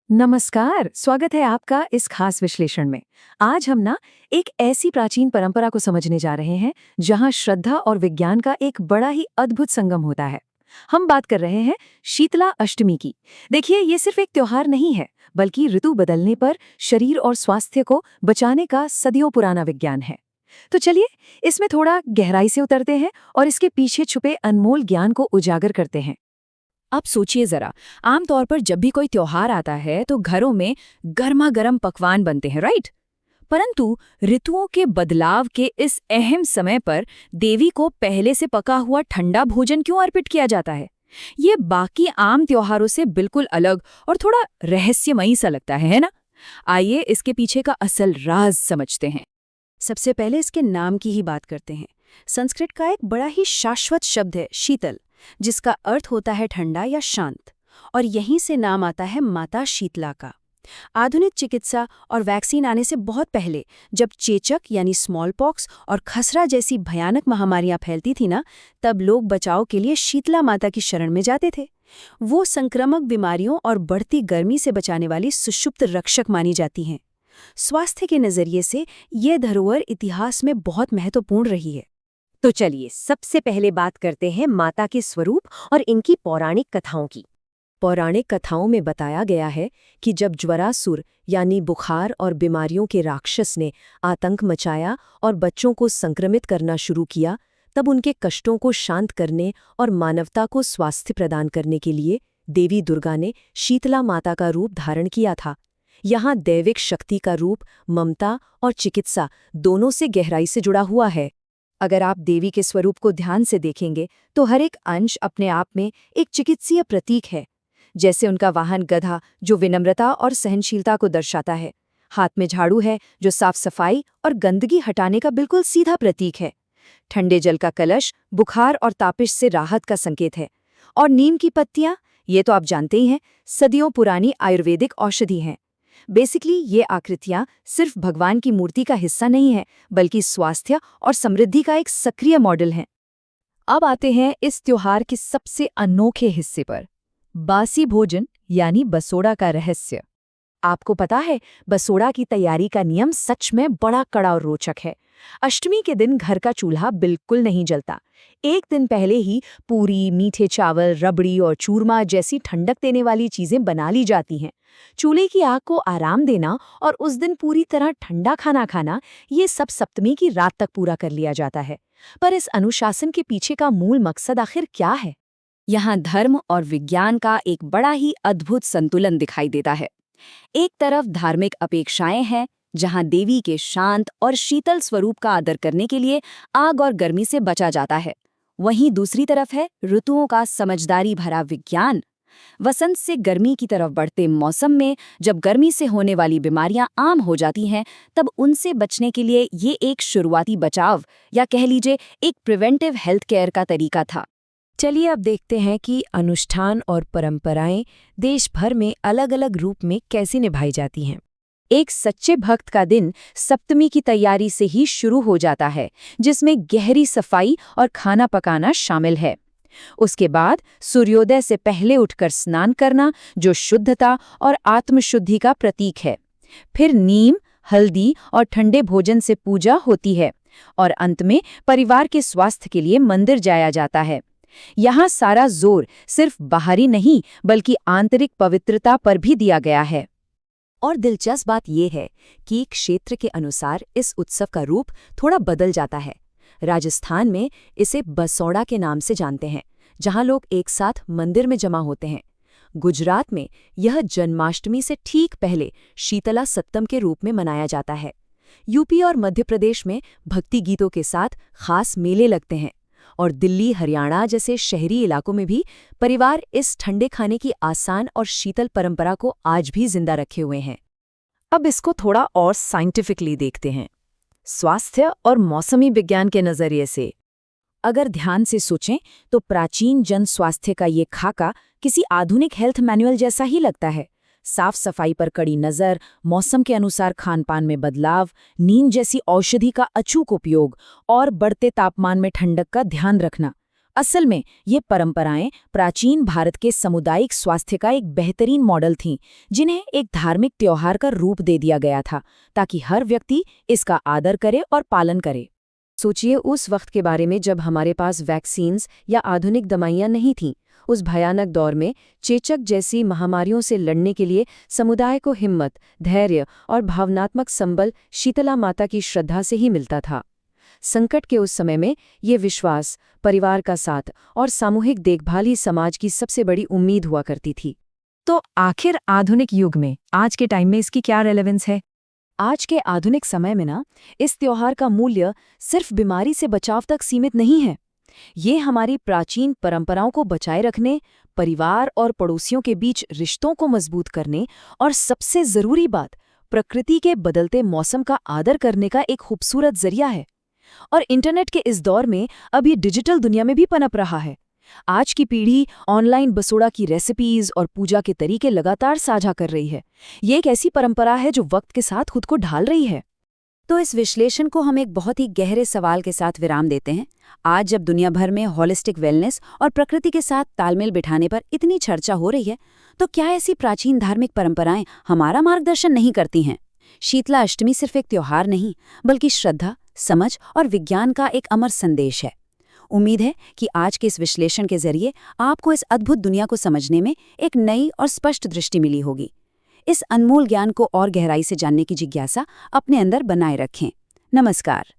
नमस्कार, स्वागत है आपका इस खास विश्लेषण में। आज हम एक ऐसी प्राचीन परंपरा को समझने जा रहे हैं जहां श्रद्धा और विज्ञान का एक बड़ा ही अद्भुत संगम होता है। हम बात कर रहे हैं शीतला अष्टमी की। देखिए, ये सिर्फ एक त्योहार नहीं है, बल्कि ऋतु बदलने पर शरीर और स्वास्थ्य को बचाने का सदियों पुराना विज्ञान है। तो चलिए, इसमें थोड़ा गहराई से उतरते हैं और इसके पीछे छुपे अनमोल ज्ञान को उजागर करते हैं। अब सोचिए जरा, आमतौर पर जब भी कोई त्योहार आता है तो घरों में गर्मा गर्म पकवान बनते हैं, राइट? परंतु ऋतुओं के बदलाव के इस अहम समय पर देवी को पहले से पका हुआ ठंडा भोजन क्यों अर्पित किया जाता है? ये बाकी आम त्योहारों से बिल्कुल अलग और थोड़ा रहस्यमयी सा लगता है ना? आइए इसके पीछे का असल राज समझते हैं। सबसे पहले इसके नाम की ही बात करते हैं। संस्कृत का एक बड़ा ही शाश्वत शब्द है शीतल, जिसका अर्थ होता है ठंडा या शांत, और यहीं से नाम आता है माता शीतला का। आधुनिक चिकित्सा और वैक्सीन आने से बहुत पहले, जब चेचक यानी स्मॉल पॉक्स और खसरा जैसी भयानक महामारियां फैलती थी ना, तब लोग बचाव के लिए शीतला माता की शरण में जाते थे। वो संक्रामक बीमारियों और बढ़ती गर्मी से बचाने वाली सुषुप्त रक्षक मानी जाती हैं। स्वास्थ्य के नजरिए से ये धरोहर इतिहास में बहुत महत्वपूर्ण रही है। तो चलिए सबसे पहले बात करते हैं माता के स्वरूप और इनकी पौराणिक कथाओं की। पौराणिक कथाओं में बताया गया है कि जब ज्वरासुर यानी बुखार और बीमारियों के राक्षस ने आतंक मचाया और बच्चों को संक्रमित करना शुरू किया, तब उनके कष्टों को शांत करने और मानवता को स्वास्थ्य प्रदान करने के लिए देवी दुर्गा ने शीतला माता का रूप धारण किया था। यहाँ दैविक शक्ति का रूप ममता और चिकित्सा दोनों से गहराई से जुड़ा हुआ है। अगर आप देवी के स्वरूप को ध्यान से देखेंगे तो हर एक अंश अपने आप में एक चिकित्सीय प्रतीक है। जैसे उनका वाहन गधा, जो विनम्रता और सहनशीलता को दर्शाता है। हाथ में झाड़ू है, जो साफ सफाई और गंदगी हटाने का बिल्कुल सीधा प्रतीक है। ठंडे जल का कलश बुखार और तापिश से राहत का संकेत है। और नीम की पत्तियां, ये तो आप जानते ही हैं, सदियों पुरानी आयुर्वेदिक औषधि हैं। बेसिकली ये आकृतियां सिर्फ भगवान की मूर्ति का हिस्सा नहीं है, बल्कि स्वास्थ्य और समृद्धि का एक सक्रिय मॉडल है। अब आते हैं इस त्योहार के सबसे अनोखे हिस्से पर, बासी भोजन यानी बसोड़ा का रहस्य। आपको पता है, बसोड़ा की तैयारी का नियम सच में बड़ा कड़ा और रोचक है। अष्टमी के दिन घर का चूल्हा बिल्कुल नहीं जलता। एक दिन पहले ही पूरी, मीठे चावल, रबड़ी और चूरमा जैसी ठंडक देने वाली चीजें बना ली जाती हैं। चूल्हे की आग को आराम देना और उस दिन पूरी तरह ठंडा खाना खाना, ये सब सप्तमी की रात तक पूरा कर लिया जाता है। पर इस अनुशासन के पीछे का मूल मकसद आखिर क्या है? यहाँ धर्म और विज्ञान का एक बड़ा ही अद्भुत संतुलन दिखाई देता है। एक तरफ धार्मिक अपेक्षाएं हैं, जहां देवी के शांत और शीतल स्वरूप का आदर करने के लिए आग और गर्मी से बचा जाता है। वहीं दूसरी तरफ है ऋतुओं का समझदारी भरा विज्ञान। वसंत से गर्मी की तरफ बढ़ते मौसम में जब गर्मी से होने वाली बीमारियां आम हो जाती हैं, तब उनसे बचने के लिए ये एक शुरुआती बचाव या कह लीजिए एक प्रिवेंटिव हेल्थ केयर का तरीका था। चलिए अब देखते हैं कि अनुष्ठान और परंपराएं देश भर में अलग अलग रूप में कैसे निभाई जाती हैं। एक सच्चे भक्त का दिन सप्तमी की तैयारी से ही शुरू हो जाता है, जिसमें गहरी सफाई और खाना पकाना शामिल है। उसके बाद सूर्योदय से पहले उठकर स्नान करना, जो शुद्धता और आत्मशुद्धि का प्रतीक है। फिर नीम, हल्दी और ठंडे भोजन से पूजा होती है और अंत में परिवार के स्वास्थ्य के लिए मंदिर जाया जाता है। यहाँ सारा जोर सिर्फ बाहरी नहीं, बल्कि आंतरिक पवित्रता पर भी दिया गया है। और दिलचस्प बात यह है कि क्षेत्र के अनुसार इस उत्सव का रूप थोड़ा बदल जाता है। राजस्थान में इसे बसौड़ा के नाम से जानते हैं, जहां लोग एक साथ मंदिर में जमा होते हैं। गुजरात में यह जन्माष्टमी से ठीक पहले शीतला सप्तम के रूप में मनाया जाता है। यूपी और मध्य प्रदेश में भक्ति गीतों के साथ खास मेले लगते हैं। और दिल्ली, हरियाणा जैसे शहरी इलाकों में भी परिवार इस ठंडे खाने की आसान और शीतल परंपरा को आज भी जिंदा रखे हुए हैं। अब इसको थोड़ा और साइंटिफिकली देखते हैं, स्वास्थ्य और मौसमी विज्ञान के नजरिए से। अगर ध्यान से सोचें तो प्राचीन जन स्वास्थ्य का ये खाका किसी आधुनिक हेल्थ मैनुअल जैसा ही लगता है। साफ सफाई पर कड़ी नज़र, मौसम के अनुसार खानपान में बदलाव, नीम जैसी औषधि का अचूक उपयोग और बढ़ते तापमान में ठंडक का ध्यान रखना। असल में ये परंपराएं प्राचीन भारत के सामुदायिक स्वास्थ्य का एक बेहतरीन मॉडल थीं, जिन्हें एक धार्मिक त्योहार का रूप दे दिया गया था ताकि हर व्यक्ति इसका आदर करे और पालन करे। सोचिए उस वक्त के बारे में जब हमारे पास वैक्सीन्स या आधुनिक दवाइयां नहीं थीं। उस भयानक दौर में चेचक जैसी महामारियों से लड़ने के लिए समुदाय को हिम्मत, धैर्य और भावनात्मक संबल शीतला माता की श्रद्धा से ही मिलता था। संकट के उस समय में ये विश्वास, परिवार का साथ और सामूहिक देखभाल ही समाज की सबसे बड़ी उम्मीद हुआ करती थी। तो आखिर आधुनिक युग में आज के टाइम में इसकी क्या रेलेवेंस है? आज के आधुनिक समय में ना इस त्योहार का मूल्य सिर्फ बीमारी से बचाव तक सीमित नहीं है। ये हमारी प्राचीन परंपराओं को बचाए रखने, परिवार और पड़ोसियों के बीच रिश्तों को मजबूत करने और सबसे जरूरी बात, प्रकृति के बदलते मौसम का आदर करने का एक खूबसूरत जरिया है। और इंटरनेट के इस दौर में अब ये डिजिटल दुनिया में भी पनप रहा है। आज की पीढ़ी ऑनलाइन बसोड़ा की रेसिपीज और पूजा के तरीके लगातार साझा कर रही है। ये एक ऐसी परंपरा है जो वक्त के साथ खुद को ढाल रही है। तो इस विश्लेषण को हम एक बहुत ही गहरे सवाल के साथ विराम देते हैं। आज जब दुनिया भर में होलिस्टिक वेलनेस और प्रकृति के साथ तालमेल बिठाने पर इतनी चर्चा हो रही है, तो क्या ऐसी प्राचीन धार्मिक परंपराएं हमारा मार्गदर्शन नहीं करती हैं? शीतला अष्टमी सिर्फ एक त्योहार नहीं, बल्कि श्रद्धा, समझ और विज्ञान का एक अमर संदेश है। उम्मीद है कि आज के इस विश्लेषण के जरिए आपको इस अद्भुत दुनिया को समझने में एक नई और स्पष्ट दृष्टि मिली होगी। इस अनमोल ज्ञान को और गहराई से जानने की जिज्ञासा अपने अंदर बनाए रखें। नमस्कार।